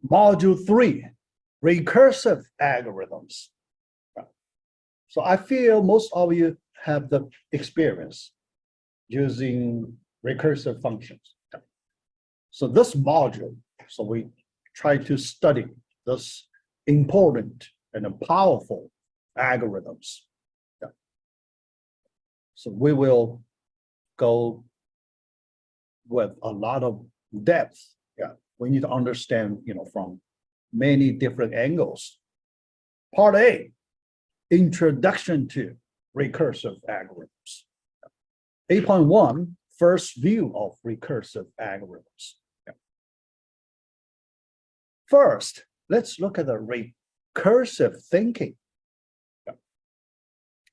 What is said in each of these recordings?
Module 3, recursive algorithms. So I feel most of you have the experience using recursive functions. So this module, so we try to study this important and powerful algorithms. So we will go with a lot of depth. We need to understand, from many different angles. Part A, introduction to recursive algorithms. 8.1, first view of recursive algorithms. First, let's look at the recursive thinking.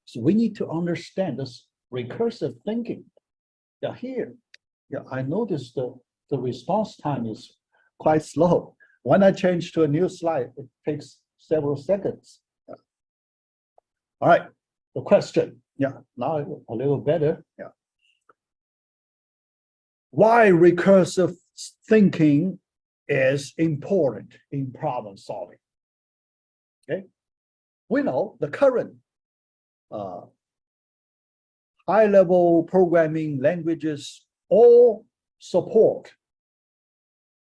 So we need to understand this recursive thinking. Here, I noticed the response time is quite slow. When I change to a new slide, it takes several seconds. All right, the question. Now a little better. Why recursive thinking is important in problem solving? Okay, we know the current high-level programming languages all support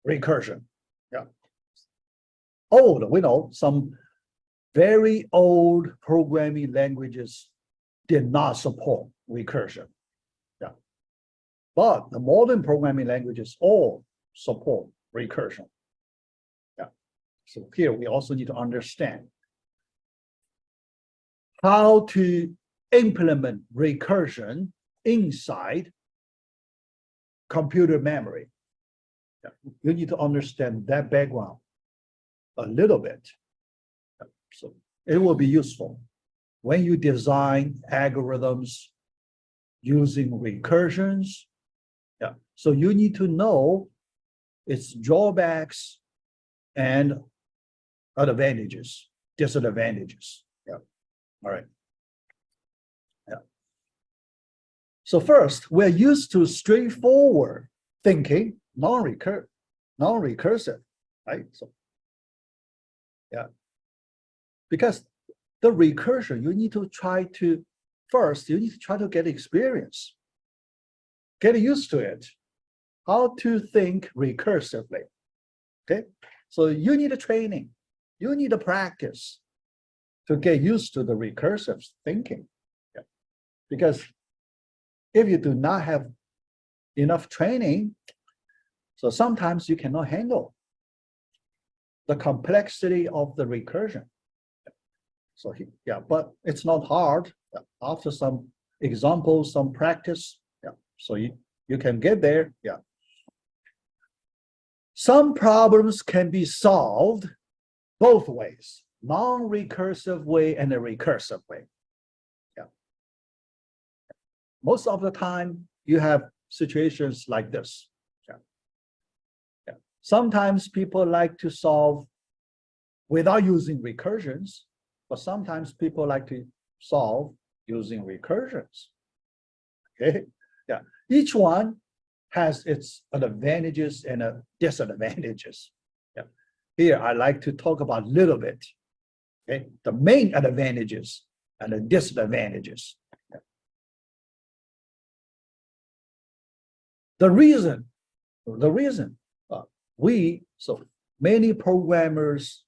recursion. We know some very old programming languages did not support recursion. But the modern programming languages all support recursion. So here we also need to understand how to implement recursion inside computer memory. You need to understand that background a little bit. So it will be useful when you design algorithms using recursions. So you need to know its drawbacks and advantages, disadvantages. All right. So first, we're used to straightforward thinking, non-recursive, right? So, because the recursion, you need to try to get experience, get used to it, how to think recursively. Okay, so you need a training, you need a practice to get used to the recursive thinking. Because if you do not have enough training, so sometimes you cannot handle the complexity of the recursion. So but it's not hard. After some examples, some practice, so you can get there. Some problems can be solved both ways, non-recursive way and a recursive way. Most of the time, you have situations like this. Sometimes people like to solve without using recursions, but sometimes people like to solve using recursions. Okay, each one has its advantages and disadvantages. Here, I like to talk about a little bit, the main advantages and the disadvantages. The reason so many programmers,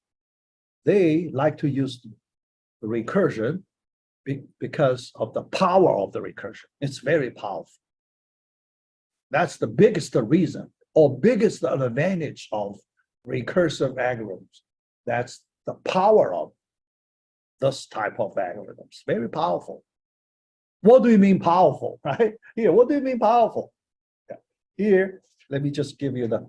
they like to use the recursion because of the power of the recursion. It's very powerful. That's the biggest reason or biggest advantage of recursive algorithms. That's the power of this type of algorithms. Very powerful. What do you mean powerful, right? Here, what do you mean powerful? Here, let me just give you the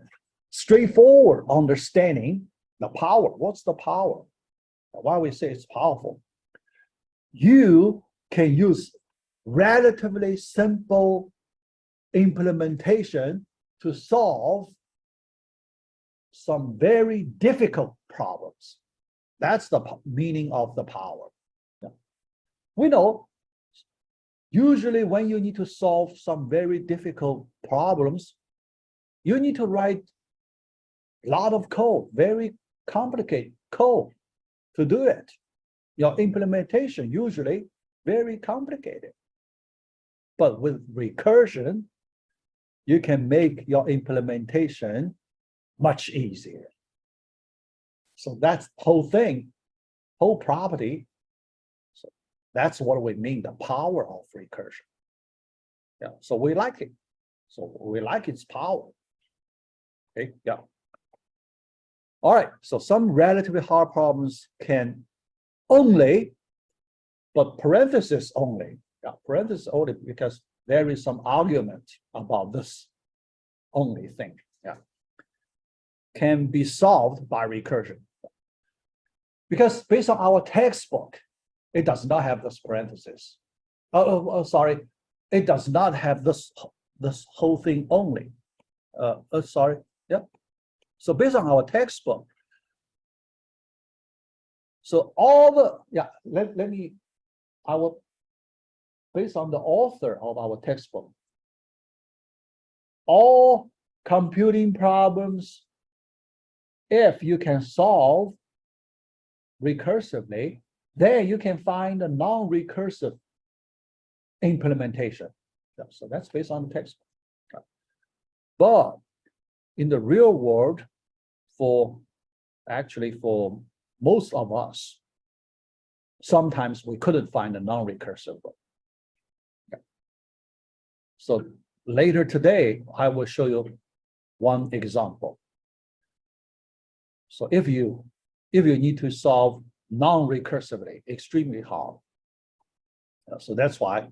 straightforward understanding, the power. What's the power? Why we say it's powerful? You can use relatively simple implementation to solve some very difficult problems. That's the meaning of the power. We know usually when you need to solve some very difficult problems, you need to write A lot of code, very complicated code to do it. Your implementation usually very complicated. But with recursion, you can make your implementation much easier. So that's the whole thing, whole property. So that's what we mean, the power of recursion. Yeah, so we like it. So we like its power. Okay, yeah. All right, so some relatively hard problems can only, but parenthesis only. Yeah, parenthesis only because there is some argument about this only thing. Yeah, can be solved by recursion. Because based on our textbook, it does not have this parenthesis. Sorry, it does not have this whole thing only. Sorry, yep. So based on our textbook, so all the, yeah, let me, I will, based on the author of our textbook, all computing problems, if you can solve recursively, then you can find a non-recursive implementation. So that's based on the textbook. But in the real world, for most of us, sometimes we couldn't find a non-recursive one. So later today, I will show you one example. So if you need to solve non-recursively, extremely hard. So that's why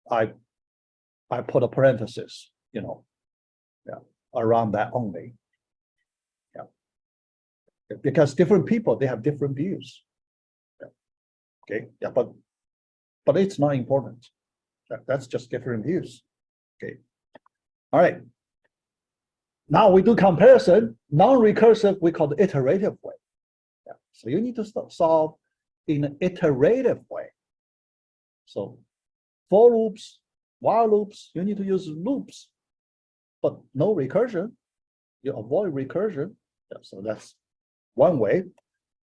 I put a parenthesis, around that only. Yeah. Because different people, they have different views. Yeah. Okay, yeah, but it's not important. That's just different views. Okay. All right. Now we do comparison. Non-recursive, we call the iterative way. Yeah. So you need to solve in an iterative way. So for loops, while loops, you need to use loops, but no recursion. You avoid recursion. Yeah, so that's one way.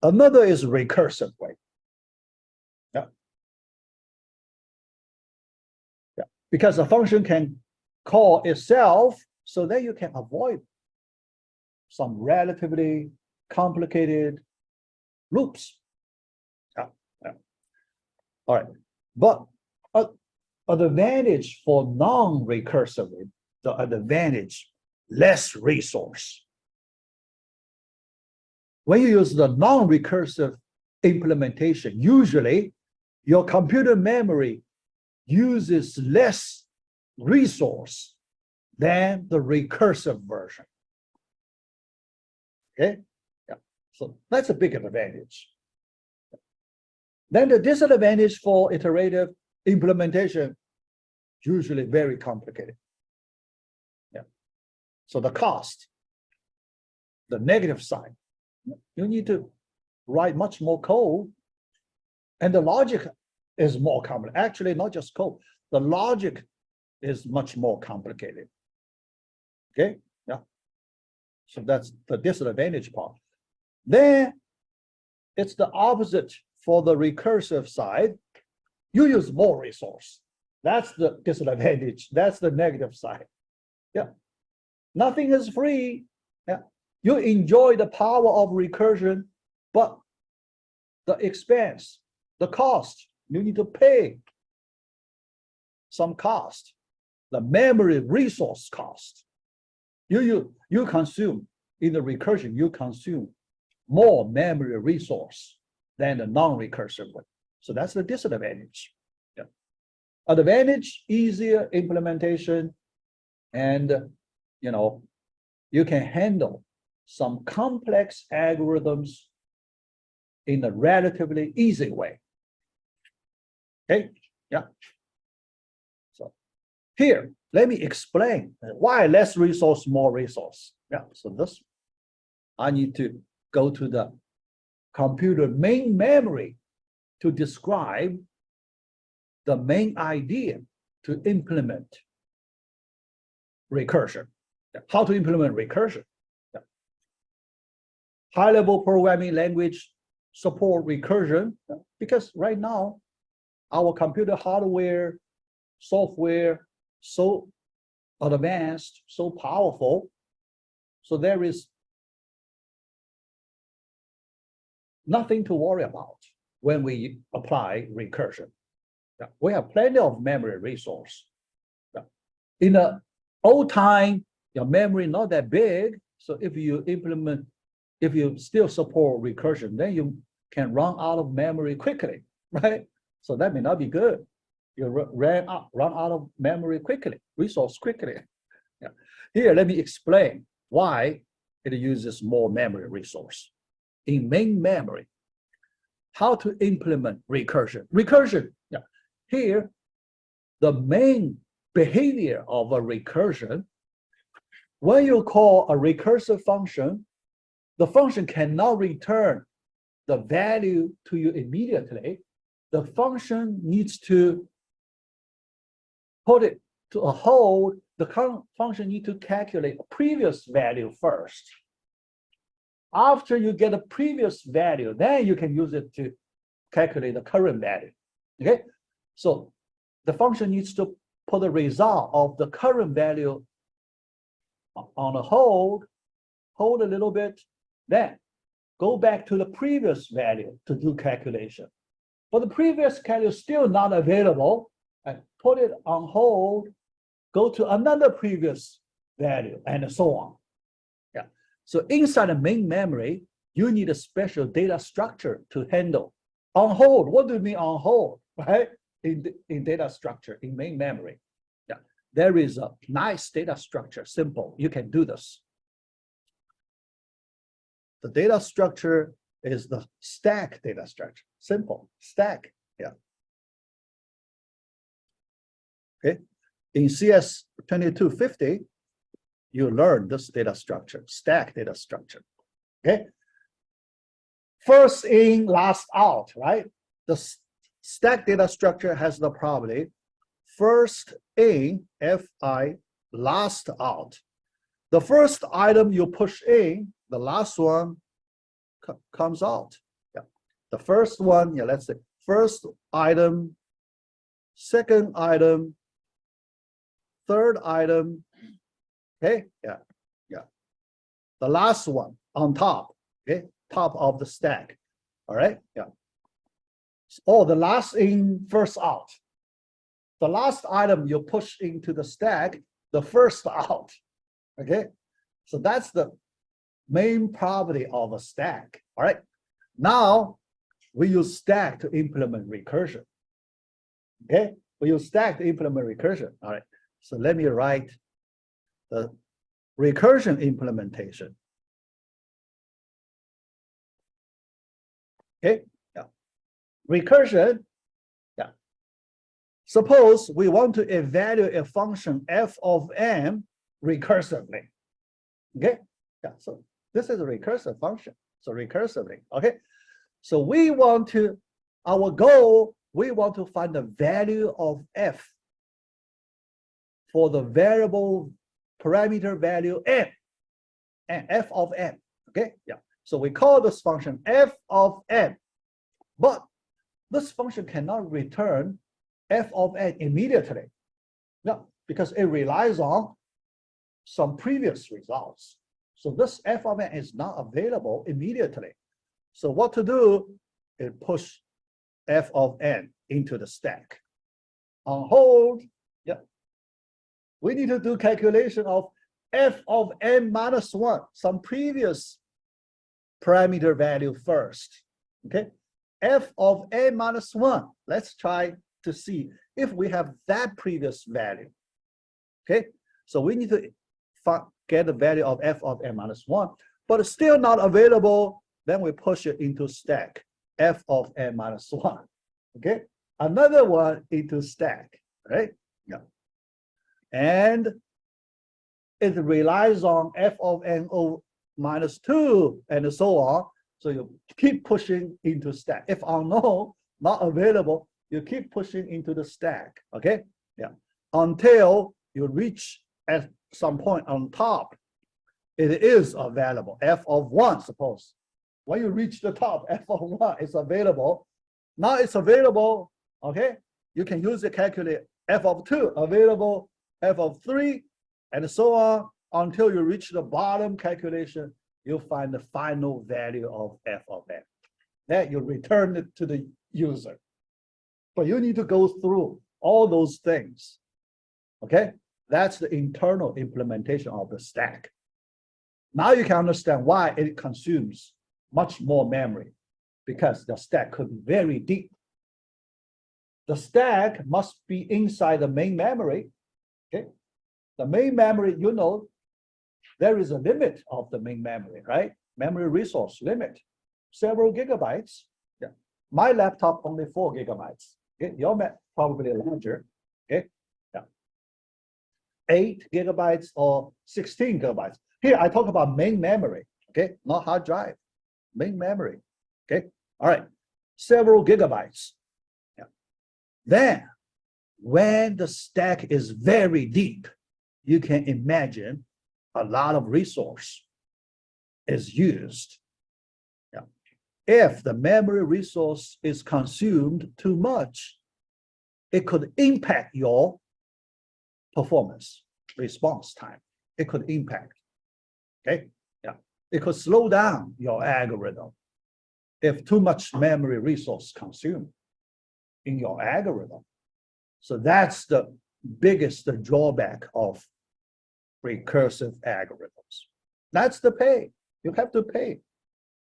Another is recursive way. Yeah. Yeah. Because a function can call itself, so that you can avoid some relatively complicated loops. Yeah. Yeah. All right. But an advantage for non-recursively, the advantage, less resource. When you use the non-recursive implementation, usually your computer memory uses less resource than the recursive version. Okay, yeah. So that's a big advantage. Then the disadvantage for iterative implementation, usually very complicated. Yeah. So the cost, the negative side, you need to write much more code, and the logic is more complicated. Actually, not just code, the logic is much more complicated. Okay, yeah. So that's the disadvantage part. Then it's the opposite for the recursive side. You use more resource. That's the disadvantage. That's the negative side. Yeah. Nothing is free. Yeah. You enjoy the power of recursion, but the expense, the cost, you need to pay some cost, the memory resource cost. You consume, in the recursion, you consume more memory resource than the non-recursive one. So that's the disadvantage. Yeah. Advantage, easier implementation, and you can handle some complex algorithms in a relatively easy way. Okay, yeah. So here, let me explain why less resource, more resource. Yeah, so this, I need to go to the computer main memory to describe the main idea to implement recursion. How to implement recursion? high-level programming language support recursion, because right now our computer hardware, software, so advanced, so powerful, so there is nothing to worry about when we apply recursion. We have plenty of memory resource. In the old time, your memory not that big, so if you still support recursion, then you can run out of memory quickly, right? So that may not be good. You run out of memory quickly, resource quickly. Yeah. Here, let me explain why it uses more memory resource. In main memory, how to implement recursion. Recursion, yeah. Here, the main behavior of a recursion, when you call a recursive function, the function cannot return the value to you immediately. The function needs to put it to a hold. The current function needs to calculate a previous value first. After you get a previous value, then you can use it to calculate the current value. Okay, so the function needs to put the result of the current value on a hold a little bit, then go back to the previous value to do calculation. But the previous value is still not available, and put it on hold, go to another previous value, and so on. Yeah. So inside the main memory, you need a special data structure to handle. On hold, what do you mean on hold, right? In data structure, in main memory. Yeah. There is a nice data structure, simple. You can do this. The data structure is the stack data structure. Simple, stack, yeah. Okay, in CS3250, you learn this data structure, stack data structure, okay? First in, last out, right? The stack data structure has the property, first in, Fi, last out. The first item you push in, the last one comes out. Yeah. The first one, yeah, let's say first item, second item, third item, okay, yeah, yeah. The last one on top, okay, top of the stack, all right, yeah. Oh, the last in, first out. The last item you push into the stack, the first out, okay? So that's the main property of a stack, all right? Now, we use stack to implement recursion, okay? We use stack to implement recursion, all right? So let me write the recursion implementation. Okay, yeah. Recursion, yeah. Suppose we want to evaluate a function f of m recursively. Okay, yeah. So this is a recursive function. So recursively, okay. So we want to, our goal, we want to find the value of f for the variable parameter value m, and f of m, okay? Yeah, so we call this function f of m, but this function cannot return f of n immediately, yeah, because it relies on some previous results. So this f of n is not available immediately. So what to do is push f of n into the stack. On hold, yeah. We need to do calculation of f of n minus 1, some previous parameter value first, okay? F of n minus 1, let's try to see if we have that previous value, okay? So we need to get the value of f of n minus 1, but it's still not available, then we push it into stack, f of n minus 1, okay? Another one into stack, right? Yeah. And it relies on f of n minus 2 and so on. So you keep pushing into stack. If unknown, not available, you keep pushing into the stack, okay? Yeah, until you reach at some point on top, it is available, f of 1, suppose. When you reach the top, f of 1 is available. Now it's available, okay? You can use it, calculate f of 2, available, f of 3, and so on until you reach the bottom calculation. You'll find the final value of f of n. Then you return it to the user. But you need to go through all those things, okay? That's the internal implementation of the stack. Now you can understand why it consumes much more memory, because the stack could be very deep. The stack must be inside the main memory, okay? The main memory, you know, there is a limit of the main memory, right? Memory resource limit, several gigabytes. Yeah. My laptop only 4 gigabytes. Okay, your Mac probably larger. Okay, yeah, 8 gigabytes or 16 gigabytes. Here I talk about main memory. Okay, not hard drive, main memory. Okay, all right, several gigabytes. Yeah. Then, when the stack is very deep, you can imagine a lot of resource is used. Yeah. If the memory resource is consumed too much, it could impact your performance, response time. It could impact, okay? Yeah, it could slow down your algorithm if too much memory resource consumed in your algorithm. So that's the biggest drawback of recursive algorithms. That's the pay. You have to pay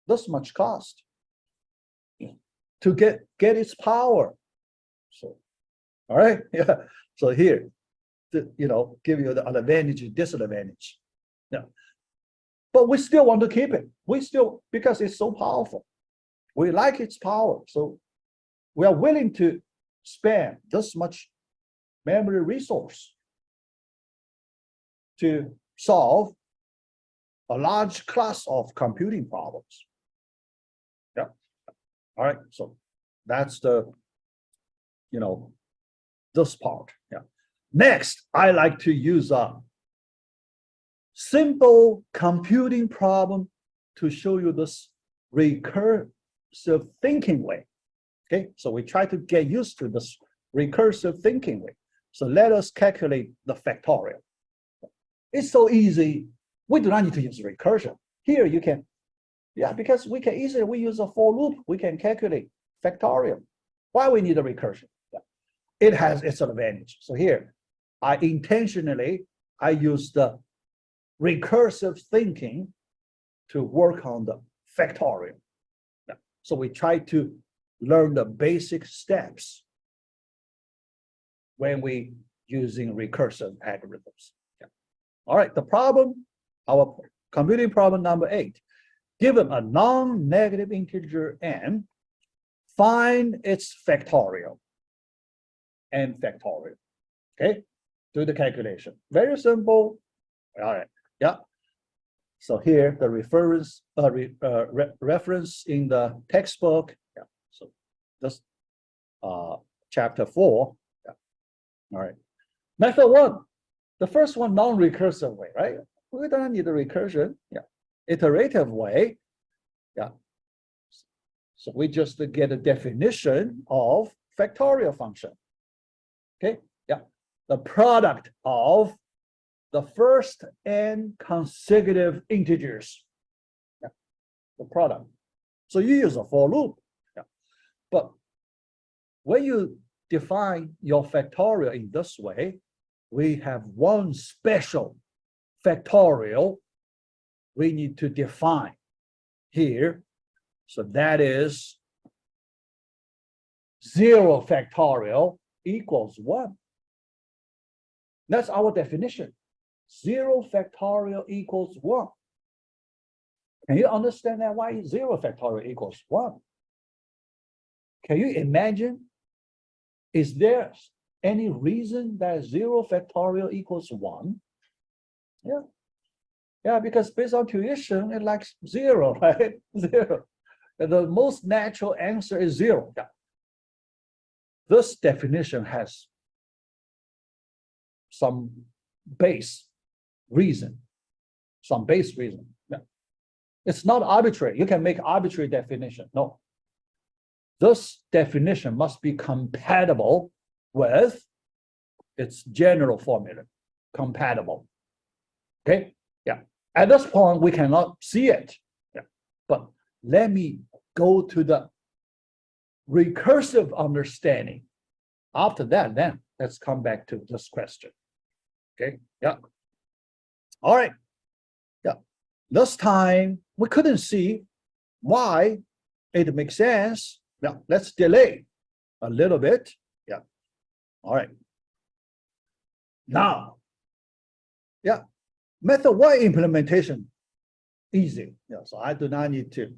this much cost to get its power. So, all right, yeah. So here, you know, give you the advantage and disadvantage. Yeah. But we still want to keep it. We still, because it's so powerful. We like its power. So we are willing to spend this much memory resource to solve a large class of computing problems. Yeah. All right. So that's the, you know, this part. Yeah. Next, I like to use a simple computing problem to show you this recursive thinking way. Okay, so we try to get used to this recursive thinking way. So let us calculate the factorial. It's so easy. We do not need to use recursion. Here you can, yeah, because we can easily, we use a for loop, we can calculate factorial. Why we need a recursion? Yeah. It has its advantage. So here, I intentionally use the recursive thinking to work on the factorial. Yeah. So we try to learn the basic steps when we using recursive algorithms. Yeah. All right, the problem, our computing problem number 8. Given a non-negative integer n, find its factorial. N factorial. Okay, do the calculation. Very simple. All right, yeah. So here the reference in the textbook. Yeah. So this chapter 4. Yeah. All right. Method 1. The first one, non-recursive way, right? We don't need a recursion. Yeah. Iterative way. Yeah. So we just get a definition of factorial function. Okay. Yeah. The product of the first n consecutive integers. Yeah. The product. So you use a for loop. Yeah. But when you define your factorial in this way, we have one special factorial we need to define here. So that is 0 factorial equals 1. That's our definition. 0 factorial equals 1. Can you understand that? Why 0 factorial equals 1? Can you imagine? Is there any reason that 0 factorial equals 1? Yeah. Yeah, because based on tuition, it likes 0, right? 0. And the most natural answer is 0. Yeah. This definition has some base reason. Yeah. It's not arbitrary. You can make arbitrary definition. No. This definition must be compatible with its general formula. Compatible. Okay? Yeah. At this point, we cannot see it. Yeah. But let me go to the recursive understanding. After that, then let's come back to this question. Okay? Yeah. All right. Yeah. This time we couldn't see why it makes sense. Yeah. Let's delay a little bit. Yeah. All right. Now, yeah, method 1 implementation, easy. Yeah, so I do not need to,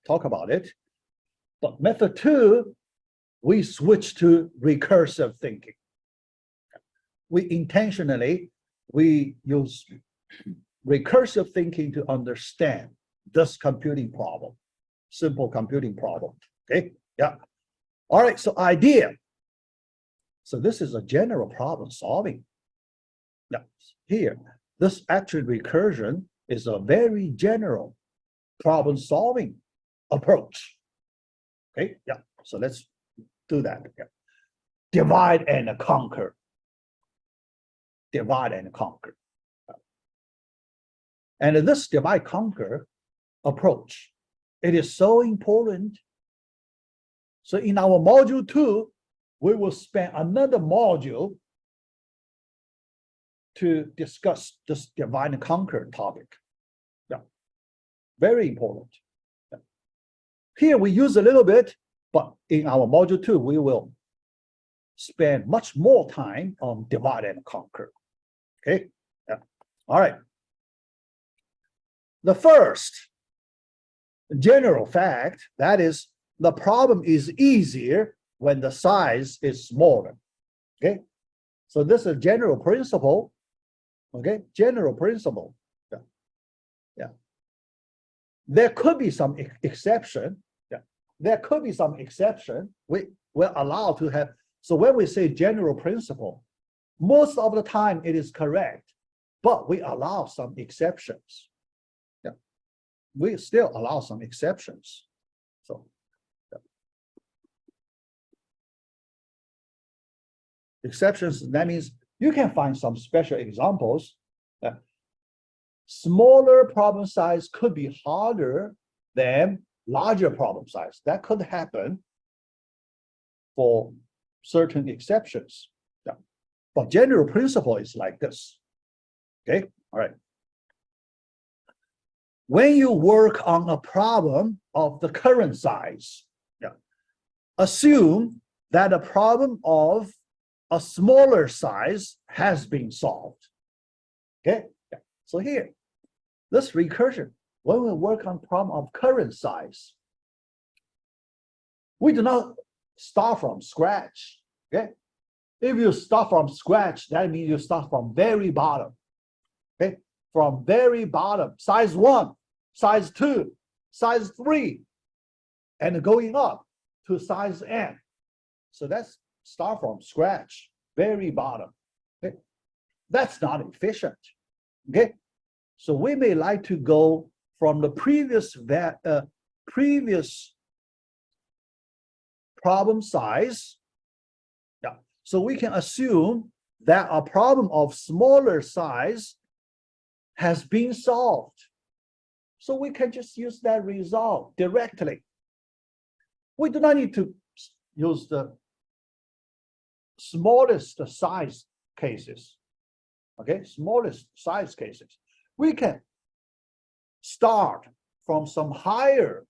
talk about it. But method 2, we switch to recursive thinking. We intentionally, we use recursive thinking to understand this computing problem, simple computing problem. Okay, yeah. All right, so idea. So this is a general problem solving. Now, here, this actual recursion is a very general problem solving approach. Okay, yeah. So let's do that. Yeah. Divide and conquer. Divide and conquer. And this divide conquer approach, it is so important. So in our module 2, we will spend another module to discuss this divide and conquer topic. Yeah, very important. Yeah. Here we use a little bit, but in our module 2, we will spend much more time on divide and conquer. Okay, yeah. All right. The first general fact, that is, the problem is easier when the size is smaller. Okay, so this is a general principle. Okay, general principle. Yeah, yeah. There could be some exception. Yeah, there could be some exception. We're allowed to have. So when we say general principle, most of the time it is correct, but we allow some exceptions. Yeah, we still allow some exceptions. So. Exceptions, that means you can find some special examples. Smaller problem size could be harder than larger problem size. That could happen for certain exceptions. Yeah. But general principle is like this. Okay, all right. When you work on a problem of the current size, yeah, assume that a problem of a smaller size has been solved. Okay, yeah. So here, this recursion, when we work on problem of current size, we do not start from scratch. Okay, if you start from scratch, that means you start from very bottom. Okay, from very bottom, size 1, size 2, size 3, and going up to size n. So that's start from scratch, very bottom. Okay? That's not efficient. Okay, so we may like to go from the previous problem size. Yeah, so we can assume that a problem of smaller size has been solved. So we can just use that result directly. We do not need to use the smallest size cases. Okay, smallest size cases. We can start from some higher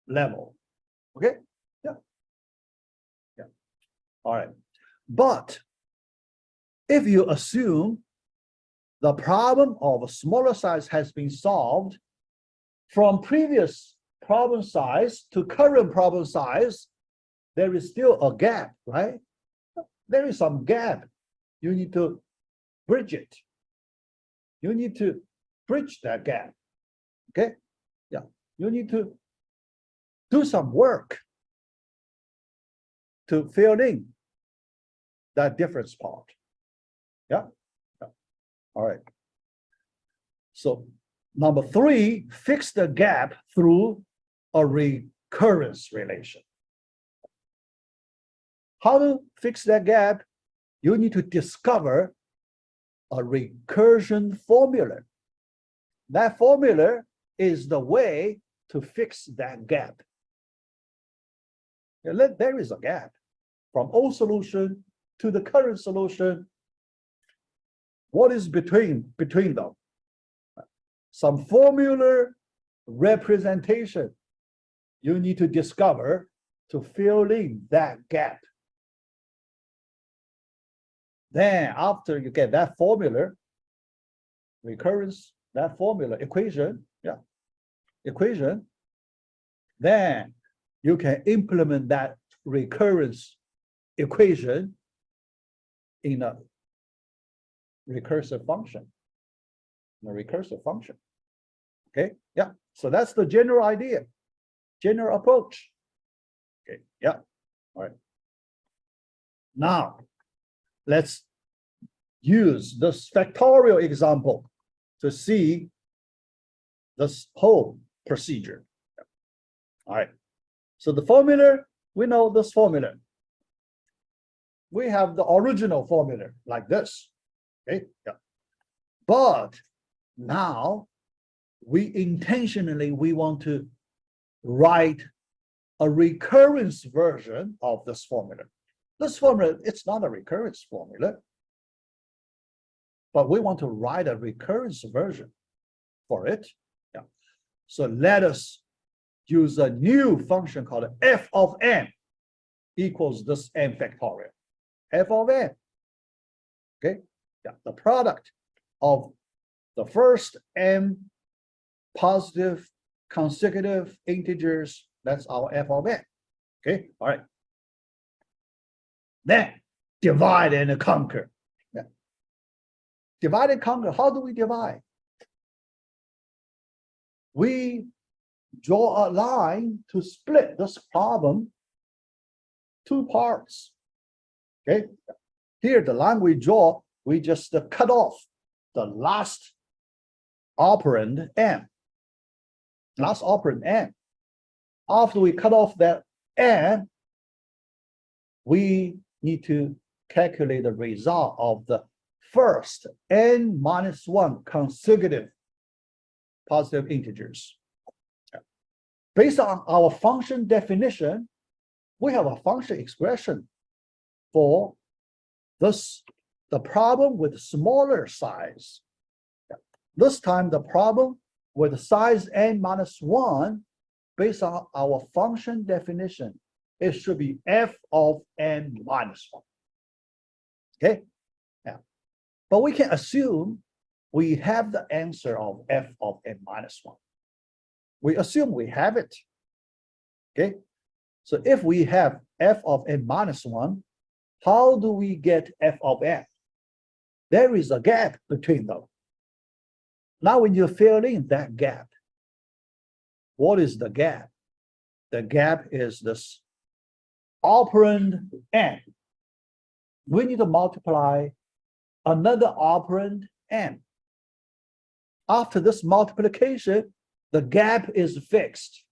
level. Okay, yeah, yeah. All right. But if you assume the problem of a smaller size has been solved, from previous problem size to current problem size, there is still a gap, right? There is some gap. You need to bridge it. You need to bridge that gap. Okay? Yeah. You need to do some work to fill in that difference part. Yeah? Yeah. All right. So Number three, fix the gap through a recurrence relation. How to fix that gap? You need to discover a recursion formula. That formula is the way to fix that gap. There is a gap from old solution to the current solution. What is between them? Some formula representation you need to discover to fill in that gap. Then after you get that formula, recurrence, that formula, equation, then you can implement that recurrence equation in a recursive function. Okay, yeah. So that's the general idea, general approach. Okay, yeah. All right. Now, let's use this factorial example to see this whole procedure. All right. So the formula, we know this formula. We have the original formula like this. Okay, yeah. But now we want to write a recurrence version of this formula. This formula, it's not a recurrence formula, but we want to write a recurrence version for it. Yeah. So let us use a new function called f of n equals this n factorial. F of n. Okay. Yeah. The product of the first n positive consecutive integers, that's our f of n. Okay. All right. Then divide and conquer. Yeah. Divide and conquer. How do we divide? We draw a line to split this problem two parts. Okay. Here, the line we draw, we just cut off the last operand n. Last operand n. After we cut off that n, we need to calculate the result of the first n minus 1 consecutive positive integers. Based on our function definition, we have a function expression for this, the problem with smaller size. This time, the problem with size n minus 1, based on our function definition, it should be f of n minus 1. Okay? Yeah. But we can assume we have the answer of f of n minus 1. We assume we have it. Okay? So if we have f of n minus 1, how do we get f of n? There is a gap between them. Now when you fill in that gap, what is the gap? The gap is this operand n. We need to multiply another operand n. After this multiplication, the gap is fixed.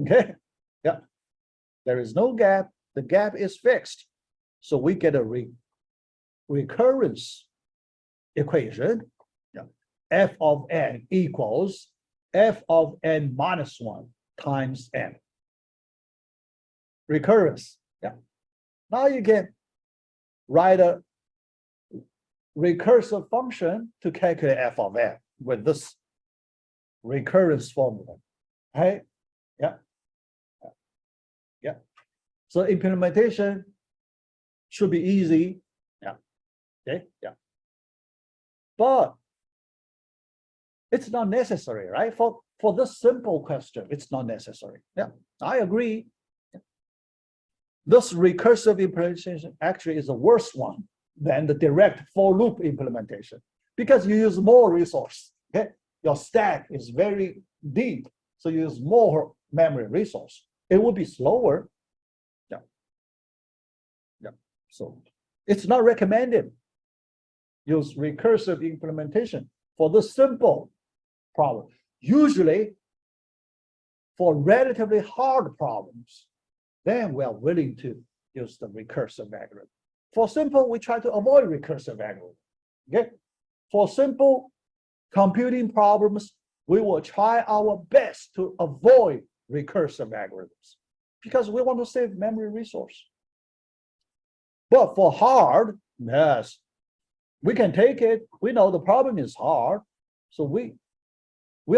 Okay? Yeah. There is no gap. The gap is fixed. So we get a recurrence equation. Yeah. F of n equals f of n minus 1 times n. Recurrence. Yeah. Now you can write a recursive function to calculate f of n with this recurrence formula. Right? Yeah. Yeah. So implementation should be easy. Yeah. Okay. Yeah. But it's not necessary, right? For this simple question, it's not necessary. Yeah, I agree. This recursive implementation actually is the worst one than the direct for loop implementation because you use more resource. Okay, your stack is very deep, so you use more memory resource. It will be slower. Yeah. Yeah. So it's not recommended. Use recursive implementation for the simple problem. Usually, for relatively hard problems, then we are willing to use the recursive algorithm. For simple, we try to avoid recursive algorithm. Okay? For simple computing problems, we will try our best to avoid recursive algorithms because we want to save memory resource. But for hard, yes, we can take it. We know the problem is hard, so we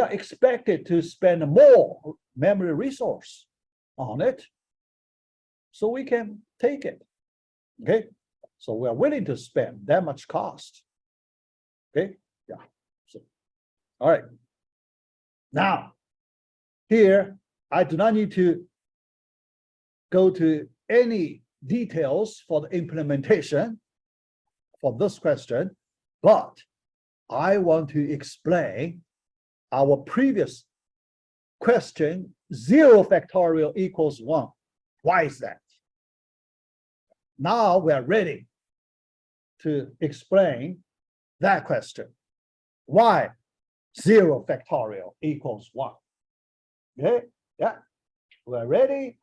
are expected to spend more memory resource on it, so we can take it. Okay, so we are willing to spend that much cost. Okay, yeah. So, all right. Now, here I do not need to go to any details for the implementation for this question, but I want to explain our previous question, 0 factorial equals 1. Why is that? Now we are ready to explain that question. Why 0 factorial equals 1? Okay, yeah, we're ready.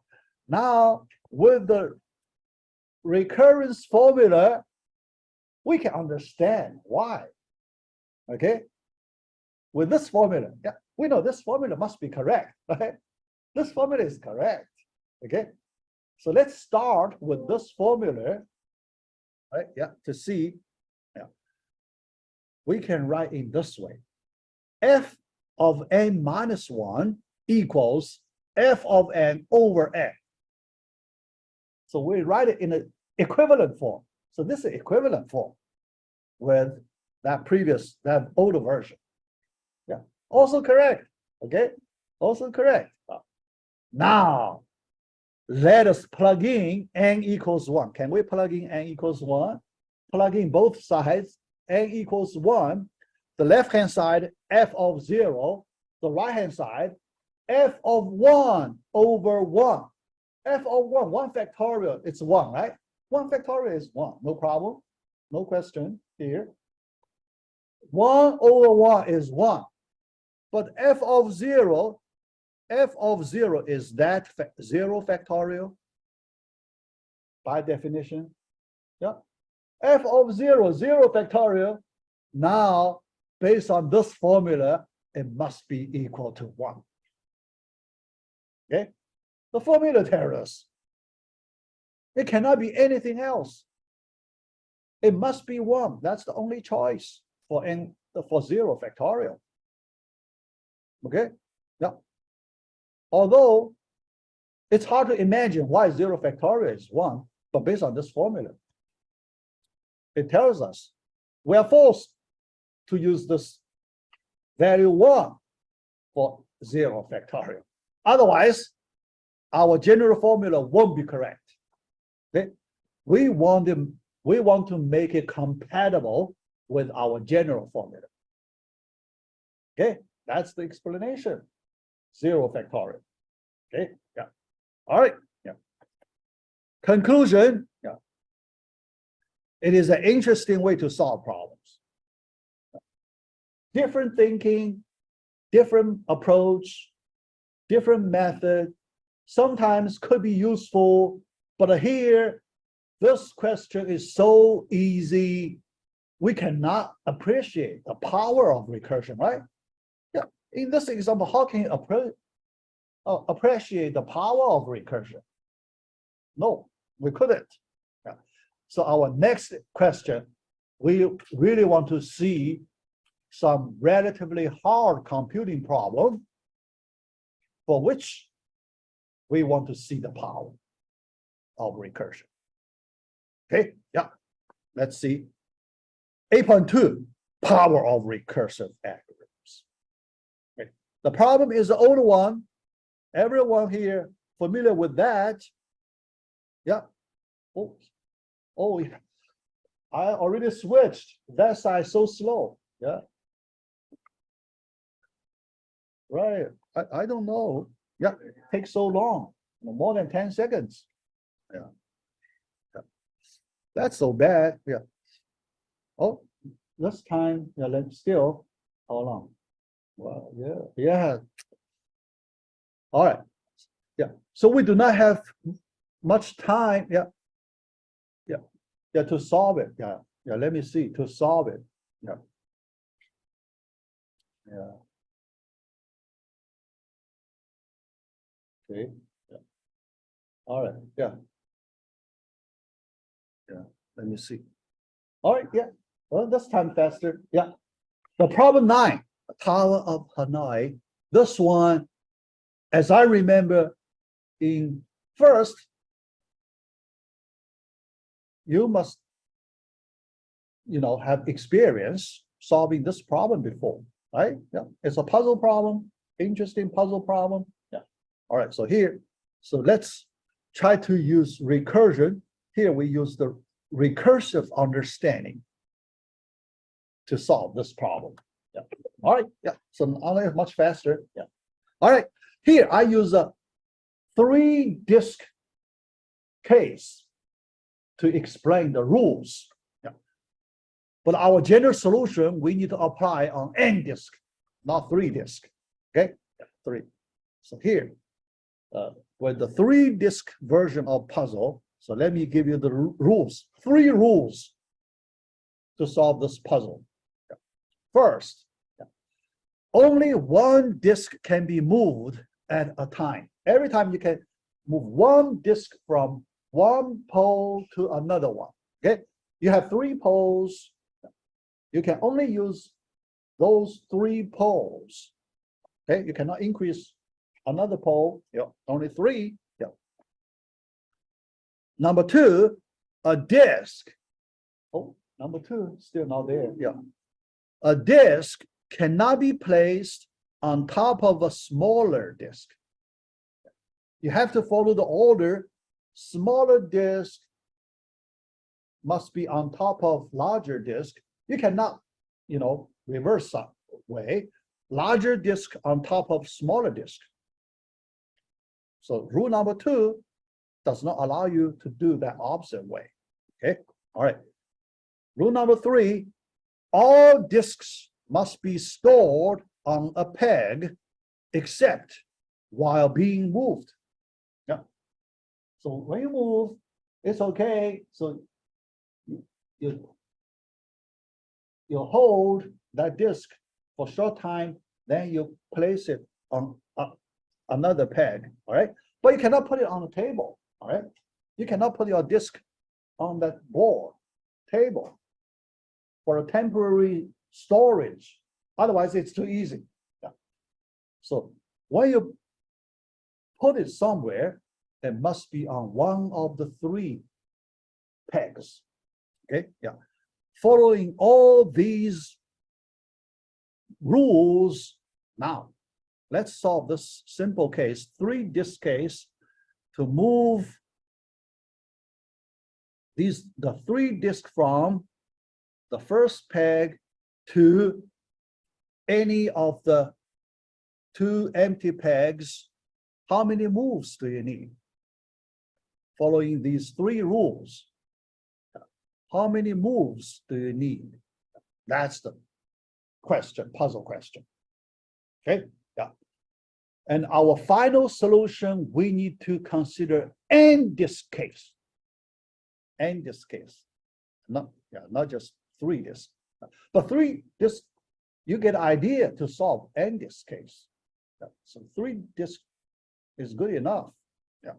Now, with the recurrence formula, we can understand why. Okay, with this formula, yeah, we know this formula must be correct, right? This formula is correct. Okay, so let's start with this formula, right? Yeah, to see, yeah, we can write in this way: f of n minus 1 equals f of n over n. So we write it in an equivalent form. So this is equivalent form with that previous, that older version. Yeah, also correct. Okay, also correct. Now, let us plug in n equals 1. Can we plug in n equals 1? Plug in both sides, n equals 1. The left-hand side, f of 0. The right-hand side, f of 1 over 1. F of 1, 1 factorial, it's 1, right? 1 factorial is 1, no problem, no question here. 1 over 1 is 1. But f of 0 is that 0 factorial by definition. Yeah. F of 0, 0 factorial. Now, based on this formula, it must be equal to 1. Okay? The formula tells us it cannot be anything else. It must be 1. That's the only choice for n, for 0 factorial. Okay? Yeah. Although it's hard to imagine why 0 factorial is 1, but based on this formula, it tells us we are forced to use this value 1 for 0 factorial. Otherwise, our general formula won't be correct. Okay? We want to make it compatible with our general formula. Okay, that's the explanation. 0 factorial. Okay, yeah. All right, yeah. Conclusion, yeah. It is an interesting way to solve problems. Different thinking, different approach, different method, sometimes could be useful, but here, this question is so easy, we cannot appreciate the power of recursion, right? Yeah. In this example, how can you appreciate the power of recursion? No, we couldn't. Yeah. So our next question, we really want to see some relatively hard computing problem for which we want to see the power of recursion. Okay, yeah, let's see. 8.2, power of recursive algorithms. Okay. The problem is the old one. Everyone here familiar with that? Yeah. Oh, yeah. I already switched. That side so slow. Yeah. Right. I don't know. Yeah, it takes so long. More than 10 seconds. Yeah. Yeah. That's so bad. Yeah. Oh, this time, yeah, let's still, how long? Well, yeah. All right. Yeah. So we do not have much time. Yeah. To solve it. Yeah. Let me see to solve it. Yeah. Okay. Yeah. All right. Yeah. Let me see. All right. Yeah. Well, this time faster. Yeah. The problem 9, the Tower of Hanoi. This one, as I remember, in first, you must, have experience solving this problem before, right? Yeah. It's a puzzle problem, interesting puzzle problem. Yeah. All right. So let's try to use recursion. Here we use the recursive understanding to solve this problem. Yeah. All right. Yeah. So now it's much faster. Yeah. All right. Here I use a 3-disk case to explain the rules. Yeah. But our general solution, we need to apply on n disk, not 3-disk. Okay. Yeah, 3. So here, with the 3-disk version of puzzle, so let me give you the rules, 3 rules to solve this puzzle. Yeah. First, only 1 disk can be moved at a time. Every time you can move 1 disk from one pole to another one. Okay, you have 3 poles. You can only use those 3 poles. Okay, you cannot increase another pole. Yeah, only 3. Yeah. Number 2, a disk. Oh, number 2 still not there. Yeah, a disk cannot be placed on top of a smaller disk. You have to follow the order. Smaller disk must be on top of larger disk. You cannot, reverse that way. Larger disk on top of smaller disk. So rule number 2 does not allow you to do that opposite way. Okay. All right. Rule number 3, all disks must be stored on a peg except while being moved. Yeah. So when you move, it's okay. So you hold that disk for a short time, then you place it on another peg. All right. But you cannot put it on the table. All right. You cannot put your disk on that board table for a temporary storage. Otherwise, it's too easy. Yeah. So when you put it somewhere, it must be on one of the 3 pegs. Okay. Yeah. Following all these rules, now let's solve this simple case, 3-disk case, to move the 3 disk from the first peg to any of the 2 empty pegs. How many moves do you need? Following these 3 rules, how many moves do you need? That's the question, puzzle question. Okay. Yeah. And our final solution, we need to consider n-disk case. N-disk case. Not just 3 disk. But 3 disk, you get an idea to solve n-disk case. Yeah. So 3 disk is good enough. Yeah.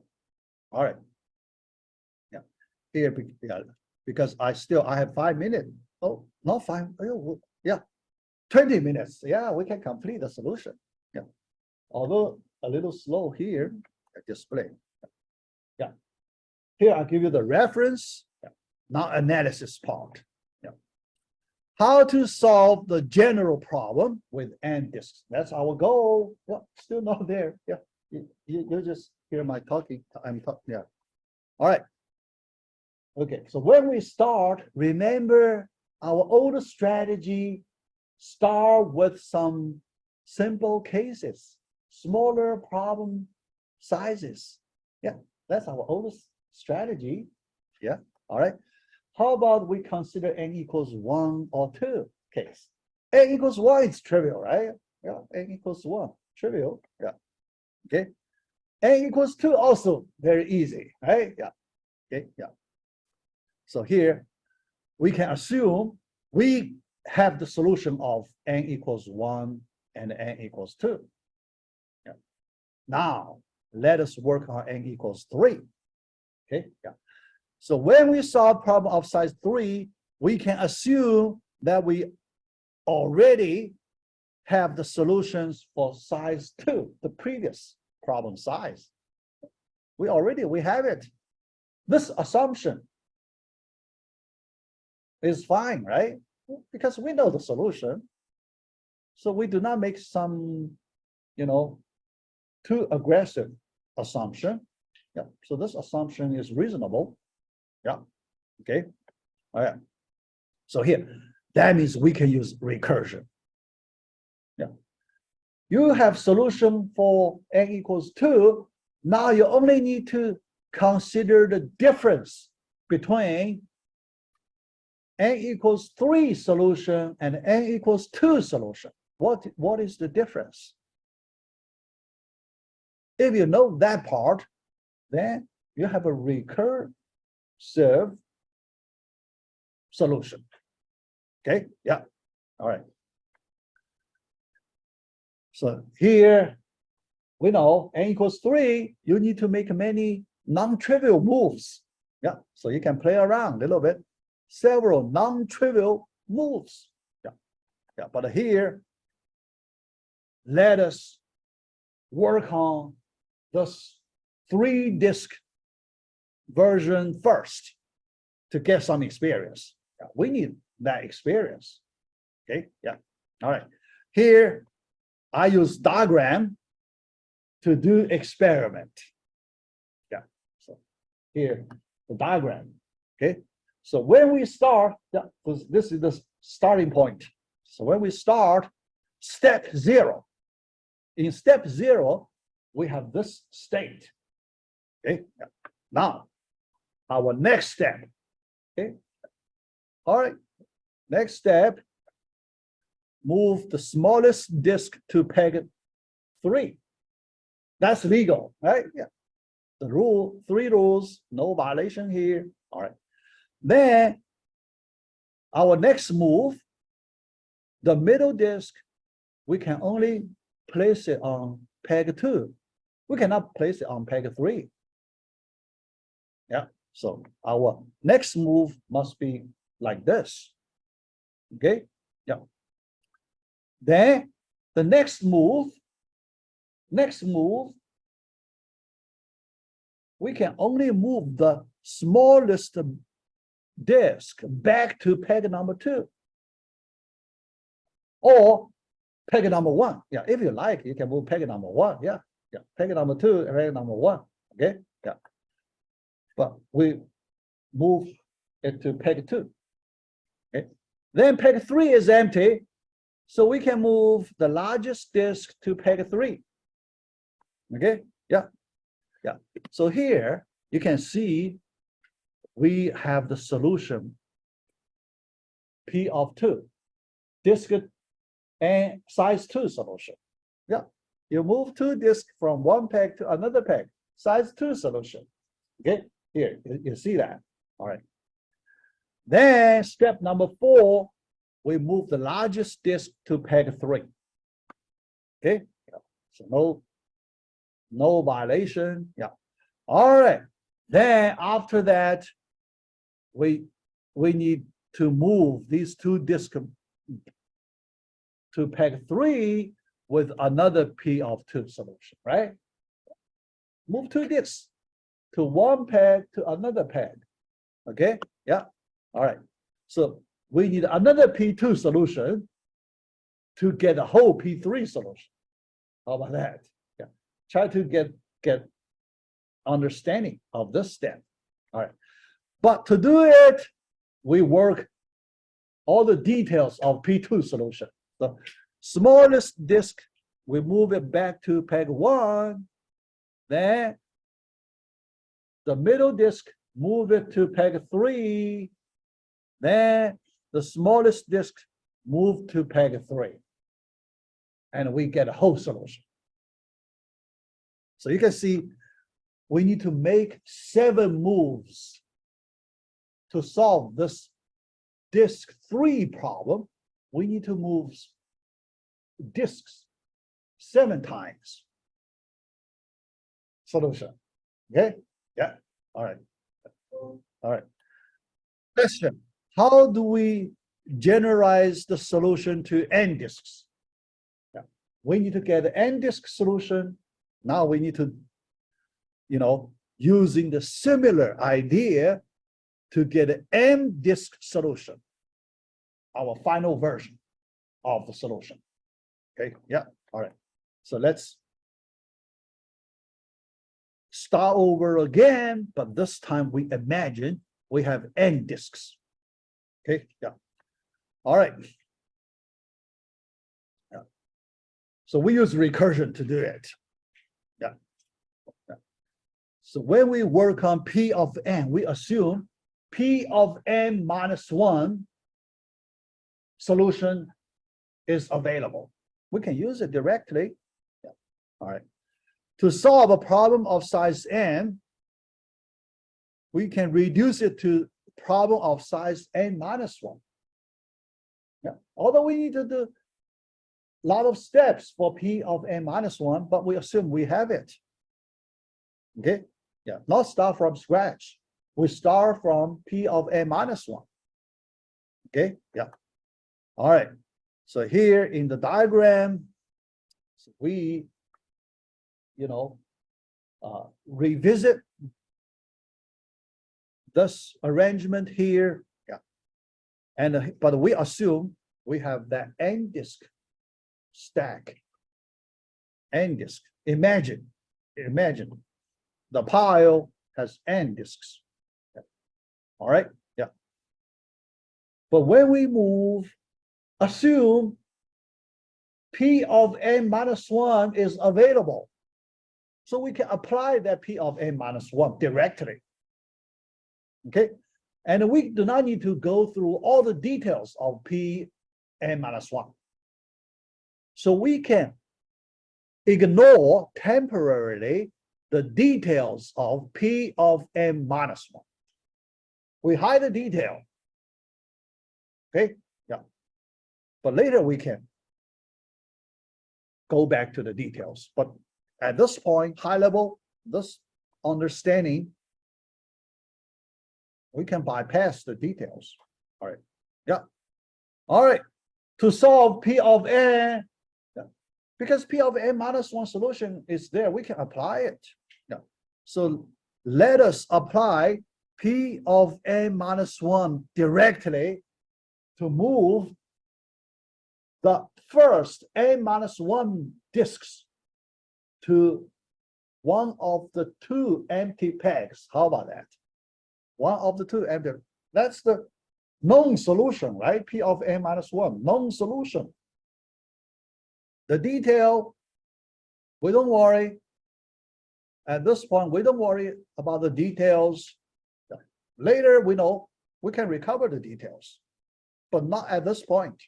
All right. Yeah. Here, because I have 5 minutes. Oh, not 5. Oh, yeah. 20 minutes. Yeah, we can complete the solution. Yeah. Although a little slow here, display. Yeah. Here I give you the reference, not analysis part. Yeah. How to solve the general problem with n disks. That's our goal. Yeah, still not there. Yeah. You just hear my talking. I'm talking. Yeah. All right. Okay. So when we start, remember our old strategy. Start with some simple cases, smaller problem sizes. Yeah, that's our oldest strategy. Yeah. All right. How about we consider n equals 1 or 2 case? N equals 1 is trivial, right? Yeah, n equals 1, trivial. Yeah. Okay. N equals 2 also very easy, right? Yeah. Okay. Yeah. So here we can assume we have the solution of n equals 1 and n equals 2. Yeah. Now let us work on n equals 3. Okay. Yeah. So when we solve problem of size 3, we can assume that we already have the solutions for size 2, the previous problem size. We have it. This assumption is fine, right? Because we know the solution. So we do not make some, too aggressive assumption. Yeah. So this assumption is reasonable. Yeah. Okay. All right. So here, that means we can use recursion. Yeah. You have solution for n equals 2. Now you only need to consider the difference between n equals 3 solution and n equals 2 solution. What is the difference? If you know that part, then you have a recursive solution. Okay, yeah, all right. So here, we know n equals 3, you need to make many non-trivial moves. Yeah, so you can play around a little bit. Several non-trivial moves. Yeah, yeah. But here, let us work on this 3-disk version first to get some experience. Yeah, we need that experience. Okay, yeah. All right. Here, I use diagram to do experiment. Yeah. So here, the diagram. Okay. So when we start, this is the starting point. So when we start, step 0. In step 0, we have this state. Okay. Now, our next step. Okay. All right. Next step, move the smallest disk to peg 3. That's legal, right? Yeah. The rule, 3 rules, no violation here. All right. Then our next move, the middle disk, we can only place it on peg 2. We cannot place it on peg 3. Yeah. So our next move must be like this. Okay. Yeah. Then the next move, we can only move the smallest disk back to peg number 2 or peg number 1. Yeah, if you like, you can move peg number 1. Yeah, yeah, peg number 2 and peg number 1. Okay, yeah. But we move it to peg 2. Okay, then peg 3 is empty, so we can move the largest disk to peg 3. Okay, yeah, yeah. So here you can see we have the solution P of 2, disk and size 2 solution. Yeah, you move 2 disks from one peg to another peg, size 2 solution. Okay, here you see that. All right. Then step number 4, we move the largest disk to peg 3. Okay, so no violation. Yeah. All right. Then after that, we need to move these 2 disks to peg 3 with another P of 2 solution, right? Move 2 disks to one peg to another peg. Okay, yeah. All right. So we need another P2 solution to get a whole P3 solution. How about that? Yeah. Try to get understanding of this step. All right. But to do it, we work all the details of P2 solution. The smallest disk, we move it back to peg 1. Then the middle disk, move it to peg 3. Then the smallest disk, move to peg 3. and we get a whole solution. So you can see we need to make 7 moves to solve this disk 3 problem. We need to move disks 7 times. Solution. Okay? Yeah. All right. All right. Question. How do we generalize the solution to n disks? Yeah. We need to get an n disk solution. Now we need to, using the similar idea to get an m disk solution, our final version of the solution. Okay, yeah, all right. So let's start over again, but this time we imagine we have n disks. Okay, yeah. All right. Yeah. So we use recursion to do it. Yeah. Yeah. So when we work on P of n, we assume P of n minus 1 solution is available. We can use it directly. Yeah. All right. To solve a problem of size n, we can reduce it to problem of size n minus 1. Yeah. Although we need to do a lot of steps for P of n minus 1, but we assume we have it. Okay. Yeah. Not start from scratch. We start from P of n minus 1. Okay. Yeah. All right. So here in the diagram, we, revisit this arrangement here. Yeah. And but we assume we have that n disk stack. N disk. Imagine the pile has n disks. Yeah. All right. Yeah. But when we move, assume P of n minus 1 is available. So we can apply that P of n minus 1 directly. Okay. And we do not need to go through all the details of P n minus 1. So we can ignore temporarily the details of P of n minus 1. We hide the detail. Okay. Yeah. But later we can go back to the details. But at this point, high level, this understanding, we can bypass the details. All right. Yeah. All right. To solve P of n, yeah. Because P of n minus 1 solution is there, we can apply it. Yeah. So let us apply P of n minus 1 directly to move the first n minus 1 disks to one of the 2 empty pegs. How about that? One of the 2 empty. That's the known solution, right? P of n minus 1, known solution. The detail, we don't worry. At this point, we don't worry about the details. Later, we know we can recover the details, but not at this point.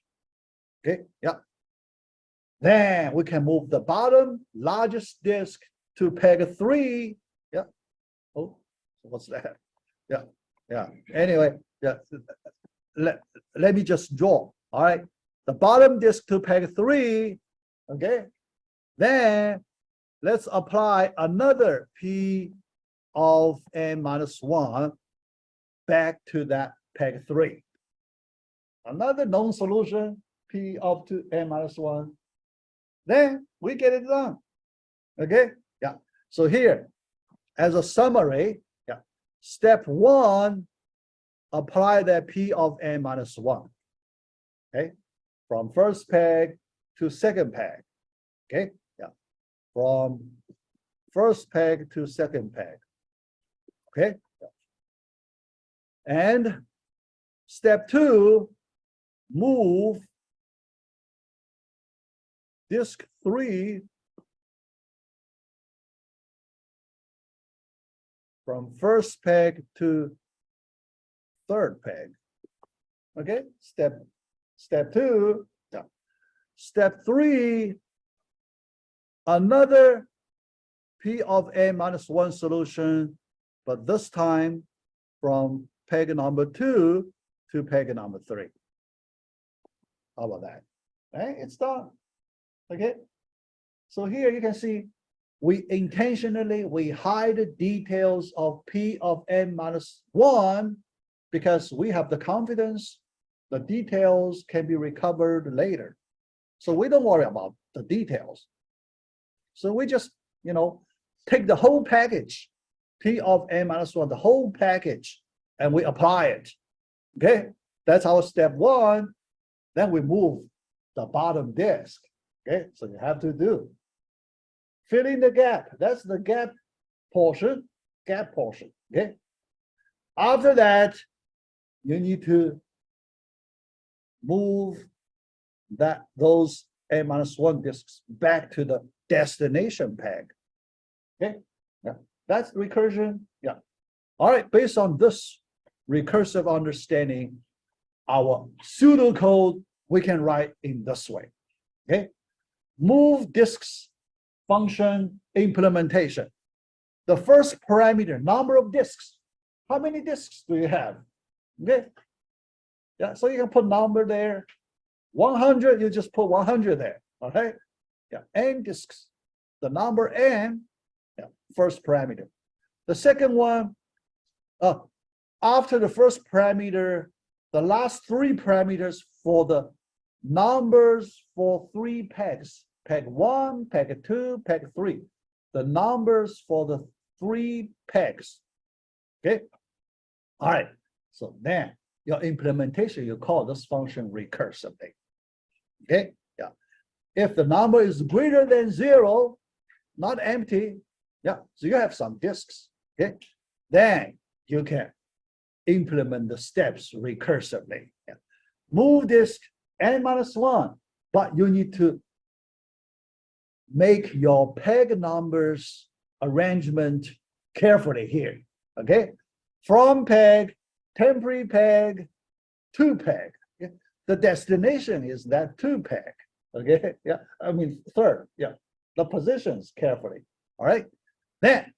Okay, yeah. Then we can move the bottom largest disk to peg 3. Yeah. Oh, what's that? Yeah, yeah. Anyway, yeah. Let me just draw. All right. The bottom disk to peg 3. Okay. Then let's apply another P of n minus 1 back to that peg 3. Another known solution, P of n minus 1. Then we get it done. Okay. Yeah. So here, as a summary, yeah. Step 1, apply that P of n minus 1. Okay. From first peg to second peg. Okay. Yeah. From first peg to second peg. Okay. Yeah. And step 2, move disk 3 from first peg to third peg. Okay, step 2. Yeah. Step 3, another P of n minus 1 solution, but this time from peg number 2 to peg number 3. How about that? Right? It's done. Okay. So here you can see we intentionally hide the details of P of n minus 1 because we have the confidence the details can be recovered later. So we don't worry about the details. So we just, take the whole package, P of n minus 1, the whole package, and we apply it. Okay, that's our step 1. Then we move the bottom disk. Okay, so you have to do. Fill in the gap. That's the gap portion. Okay. After that, you need to move those n minus 1 disks back to the destination peg. Okay, yeah, that's recursion. Yeah. All right, based on this recursive understanding, our pseudocode we can write in this way. Okay, move disks function implementation. The first parameter, number of disks. How many disks do you have? Okay. Yeah, so you can put number there. 100, you just put 100 there. Okay. Yeah, n disks. The number n, yeah, first parameter. The second one, after the first parameter, the last 3 parameters for the numbers for 3 pegs. Peg 1, peg 2, peg 3. The numbers for the 3 pegs. Okay. All right. So then your implementation, you call this function recursively. Okay. Yeah. If the number is greater than 0, not empty, yeah, so you have some disks. Okay. Then you can implement the steps recursively. Yeah. Move disk n minus 1, but you need to make your peg numbers arrangement carefully here. Okay. From peg, temporary peg, to peg. Okay? The destination is that 2 peg. Okay. Yeah. I mean, third. Yeah. The positions carefully. All right. Then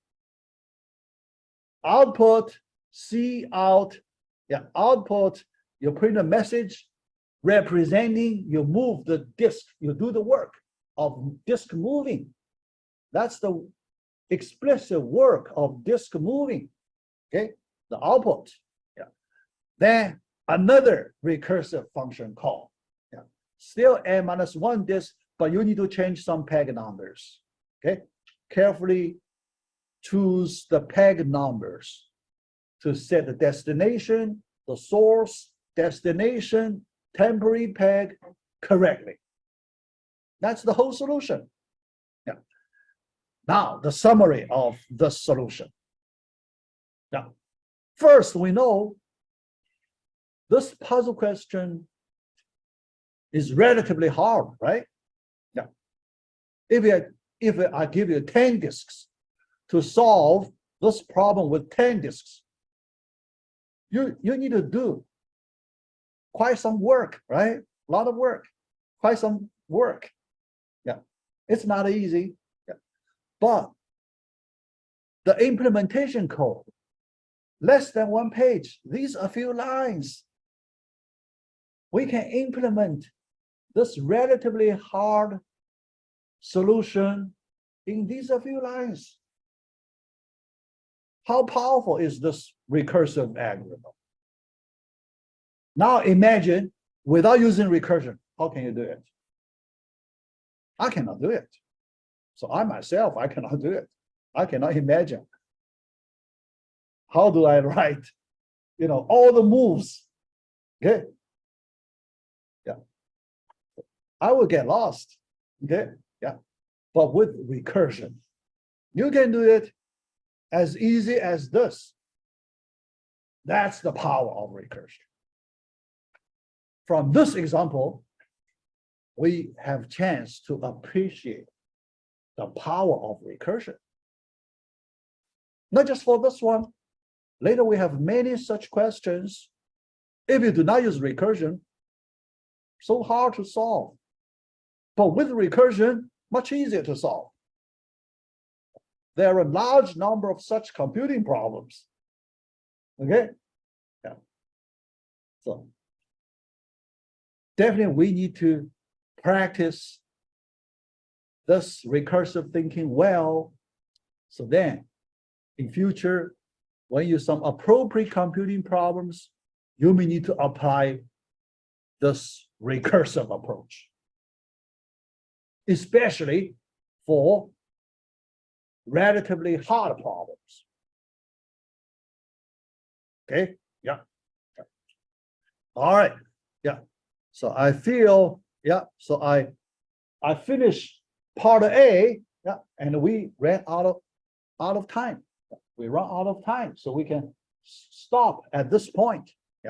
output, C out. Yeah. Output, you print a message representing you move the disk, you do the work of disk moving. That's the explicit work of disk moving. Okay, the output. Yeah. Then another recursive function call. Yeah. Still n minus 1 disk, but you need to change some peg numbers. Okay, carefully choose the peg numbers to set the destination, the source, destination, temporary peg correctly. That's the whole solution. Yeah. Now, the summary of the solution. Now, first, we know this puzzle question is relatively hard, right? Yeah. If I give you 10 disks to solve this problem with 10 disks, you need to do quite some work, right? A lot of work, quite some work. Yeah, it's not easy. Yeah. But the implementation code, less than 1 page, these are a few lines. We can implement this relatively hard solution in these a few lines. How powerful is this recursive algorithm? Now imagine without using recursion, how can you do it? I cannot do it. So I myself, I cannot do it. I cannot imagine. How do I write, all the moves? Okay. Yeah. I will get lost. Okay. Yeah. But with recursion, you can do it as easy as this. That's the power of recursion. From this example, we have chance to appreciate the power of recursion. Not just for this one. Later, we have many such questions. If you do not use recursion, so hard to solve. But with recursion, much easier to solve. there are a large number of such computing problems. Okay, yeah. So definitely we need to practice this recursive thinking well. So then in future, when you some appropriate computing problems, you may need to apply this recursive approach, especially for relatively hard problems. Okay, yeah. All right, yeah. So I feel, yeah, so I finished part A, yeah, and we ran out of time. We run out of time, so we can stop at this point.